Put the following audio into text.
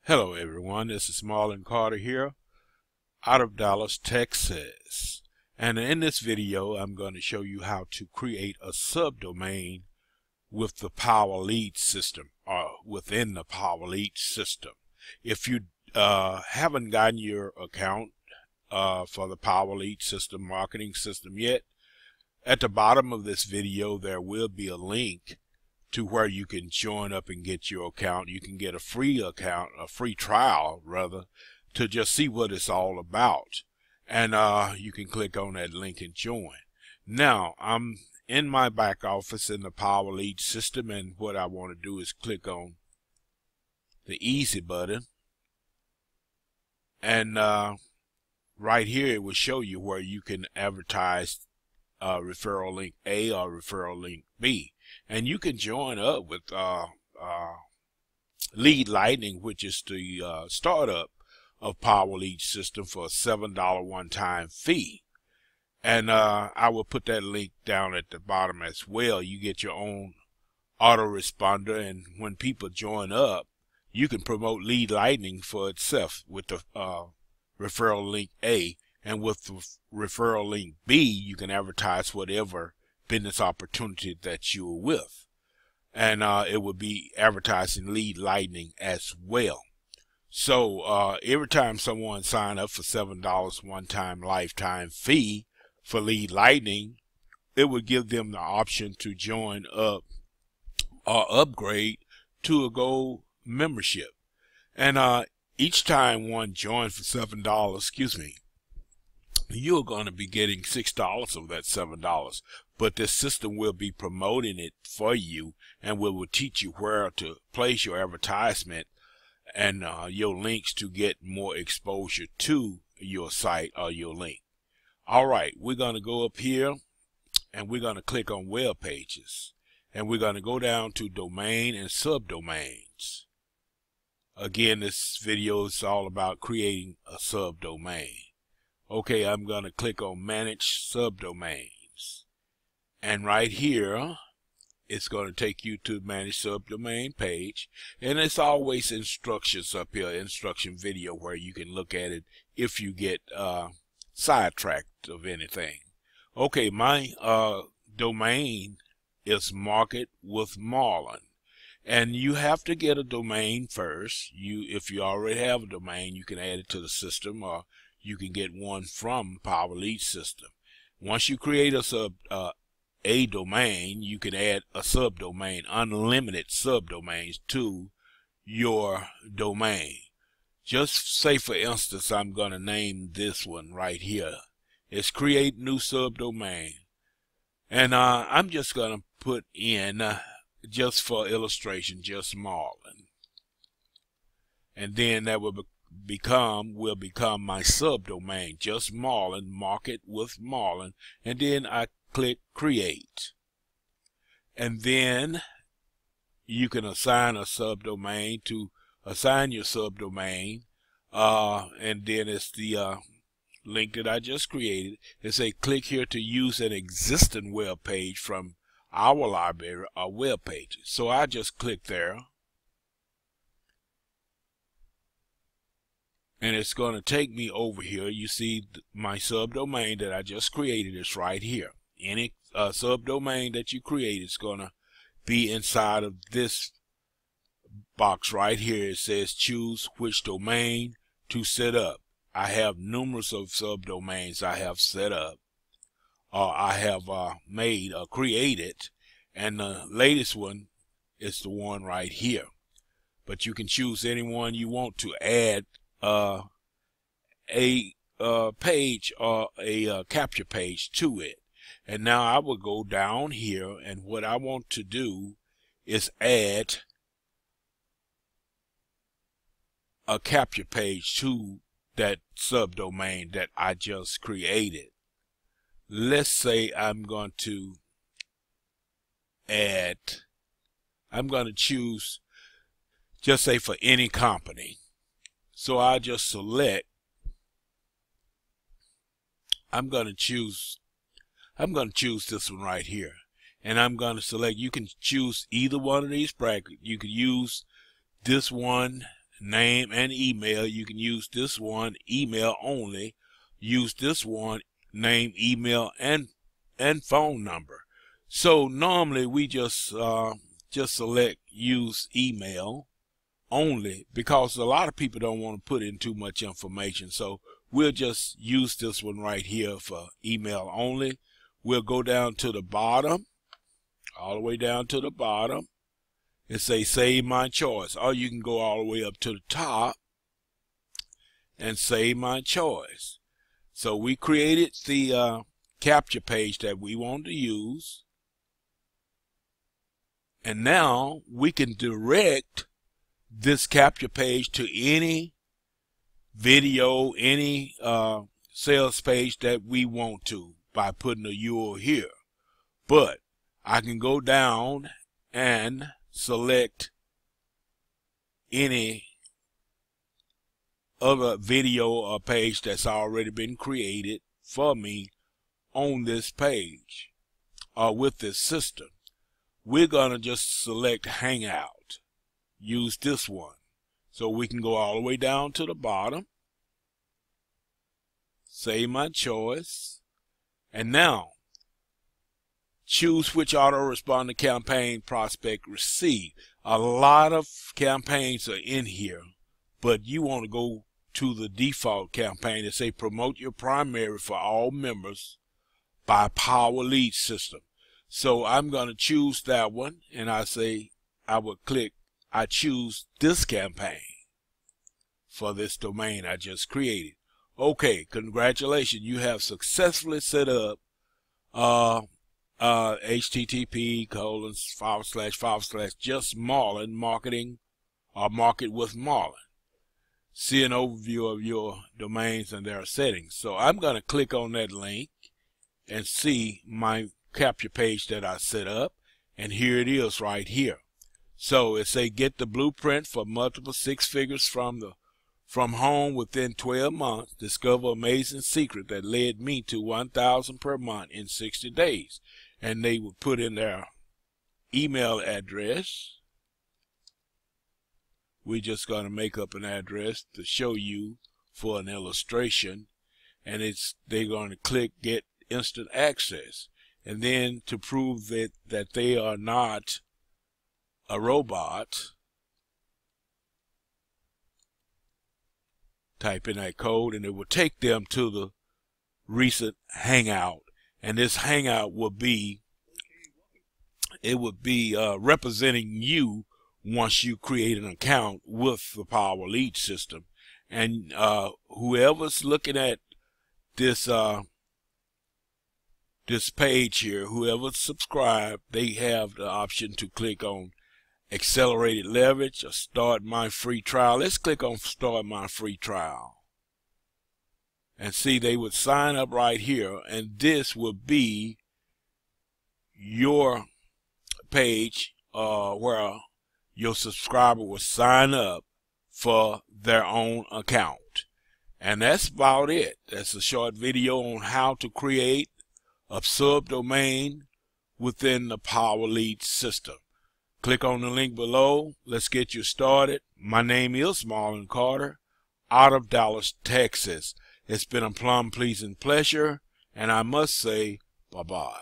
Hello everyone, this is Marlon Carter here out of Dallas, Texas. And in this video I'm going to show you how to create a subdomain with the Power Lead system or within the Power Lead system. If you haven't gotten your account for the Power Lead system marketing system yet, at the bottom of this video there will be a link to where you can join up and get your account. You can get a free account, a free trial rather, to just see what it's all about. And you can click on that link and join. Now, I'm in my back office in the Power Lead system, and what I want to do is click on the easy button. And right here it will show you where you can advertise referral link A or referral link B. And you can join up with Lead Lightning, which is the startup of Power Lead system, for a $7 one-time fee. And I will put that link down at the bottom as well. You get your own autoresponder, and when people join up, you can promote Lead Lightning for itself with the referral link A, and with the referral link B, you can advertise whatever business opportunity that you're with, and it will be advertising Lead Lightning as well. So every time someone sign up for $7 one-time lifetime fee for Lead Lightning, it would give them the option to join up or upgrade to a gold membership. And each time one joins for $7, you're going to be getting $6 of that $7. But this system will be promoting it for you, and will teach you where to place your advertisement and your links to get more exposure to your site or your link. All right, we're going to go up here and we're going to click on web pages, and we're going to go down to domain and subdomains. Again, this video is all about creating a subdomain. Okay, I'm going to click on manage subdomains. And right here, it's going to take you to the Manage Subdomain page. And it's always instructions up here, instruction video, where you can look at it if you get sidetracked of anything. Okay, my domain is Market with Marlon. And you have to get a domain first. If you already have a domain, you can add it to the system, or you can get one from Power Lead system. Once you create a domain, you can add a subdomain, unlimited subdomains to your domain. Just say, for instance, I'm going to name this one right here. It's create new subdomain. And I'm just going to put in, just for illustration, just Marlon. And then that will become my subdomain, just Marlon, Market with Marlon. And then I click create, and then you can assign a subdomain to assign your subdomain, and then it's the link that I just created. It say click here to use an existing web page from our library of web pages. So I just click there, and it's going to take me over here. You see my subdomain that I just created is right here. Any subdomain that you create is going to be inside of this box right here. It says choose which domain to set up. I have numerous of subdomains I have set up, or I have made or created, and the latest one is the one right here. But you can choose any one you want to add a page or a capture page to it. And now I will go down here, and what I want to do is add a capture page to that subdomain that I just created. Let's say I'm going to choose, just say for any company. So I just select, I'm going to choose this one right here, and I'm going to select. You can choose either one of these brackets. You could use this one name and email. You can use this one, email only. Use this one, name, email, and phone number. So normally we just select use email only, because a lot of people don't want to put in too much information. So we'll just use this one right here for email only. We'll go down to the bottom, all the way down to the bottom, and say save my choice. Or you can go all the way up to the top and save my choice. So we created the capture page that we want to use, and now we can direct this capture page to any video, any sales page that we want to by putting a URL here. But I can go down and select any other video or page that's already been created for me on this page or with this system. We're gonna just select Hangout. Use this one. So we can go all the way down to the bottom, save my choice, and now choose which autoresponder campaign prospect receive. A lot of campaigns are in here, but you want to go to the default campaign and say promote your primary for all members by Power Lead System. So I'm going to choose that one, and I choose this campaign for this domain I just created. Okay, congratulations, you have successfully set up http:// just Marlin marketing or market with Marlin. See an overview of your domains and their settings. So I'm going to click on that link and see my capture page that I set up, and here it is right here. So it say get the blueprint for multiple six figures from home within 12 months. Discover amazing secret that led me to 1,000 per month in 60 days. And they would put in their email address. We're just going to make up an address to show you for an illustration, and they're going to click get instant access. And then to prove that they are not a robot, type in that code, and it will take them to the recent Hangout. And this Hangout will be representing you once you create an account with the Power Lead System. And whoever's looking at this this page here, whoever's subscribed, they have the option to click on Accelerated Leverage or Start My Free Trial. Let's click on Start My Free Trial. And see, they would sign up right here, and this will be your page where your subscriber will sign up for their own account. And that's about it. That's a short video on how to create a subdomain within the Power Lead System. Click on the link below. Let's get you started. My name is Marlon Carter, out of Dallas, Texas. It's been a plum pleasing pleasure, and I must say bye-bye.